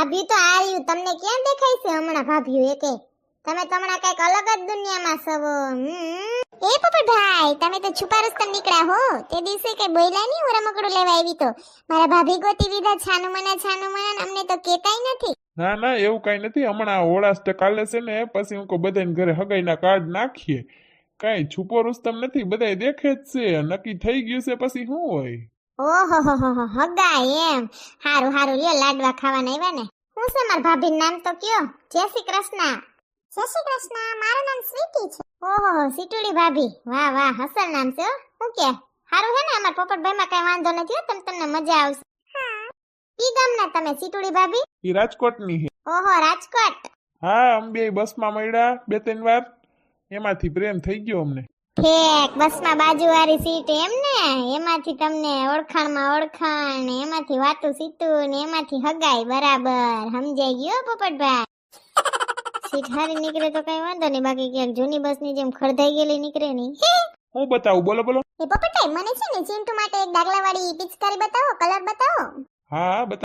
ભાભી તો આર્યું તમને ક્યાં દેખાય છે હમણાં ભાભીઓ એકે? તમે તો હમણાં કઈક અલગ જ દુનિયામાં છો. એ પોપટભાઈ તમે તો છુપા રૂસ્તમ નીકળ્યા હો. તે દિવસે કઈ બોલ્યા નહીં હું રમકડું લેવા આવી તો મારા ભાભી ગોતી દીધા છાનું મના ને અમને તો કેતાય નથી. ના ના એવું કઈ નથી. હમણાં હોળાસ તો કાલે છે ને, પછી હું કહું બધાને ઘરે હગાઈના કાર્ડ નાખીએ. કઈ છુપો રૂસ્તમ નથી, બધાય દેખે જ છે. નક્કી થઈ ગયું છે પછી શું હોય. ઓહો હો હગાય એમ. હારું હારું લ્યો લાડવા ખાવાના આવ્યા ને. હું છે મારા ભાભી નામ તો કયો? જય શ્રી કૃષ્ણ. જય શ્રી કૃષ્ણ. મારું નામ સ્વીટી છે. ઓહો સીટુડી ભાભી, વાહ વાહ અસલ નામ છે હો. હું કે હારું હે ને અમાર પોપટભાઈ માં કઈ વાંધો નથી હો. તમને મજા આવશે. ઈ ગામના તમે સીટુડી ભાભી? એ રાજકોટની છે. ઓહો રાજકોટ. હા અમે બે બસમાં મળ્યા 2-3 વાર, એમાંથી પ્રેમ થઈ ગયો અમને. ઠેક બસમાં બાજુવાળી સીટ એમ ને, એમાંથી તમને ઓળખાણમાં ઓળખાણ ને એમાંથી વાતું સીતું ને એમાંથી હગાઈ. બરાબર સમજાઈ ગયો પોપટભાઈ. સીટ હારી નીકળે તો કઈ વાંધો નહીં, બાકી ક્યાંક જૂની બસની જેમ ખરધાઈ ગયેલી નીકળે નહીં. હું બતાવું? બોલો બોલો. એ પોપટભાઈ મને છે ને ચિંટુ માટે એક ડાગલાવાળી પિચકારી બતાવો, કલર બતાવો. હા બતાવો.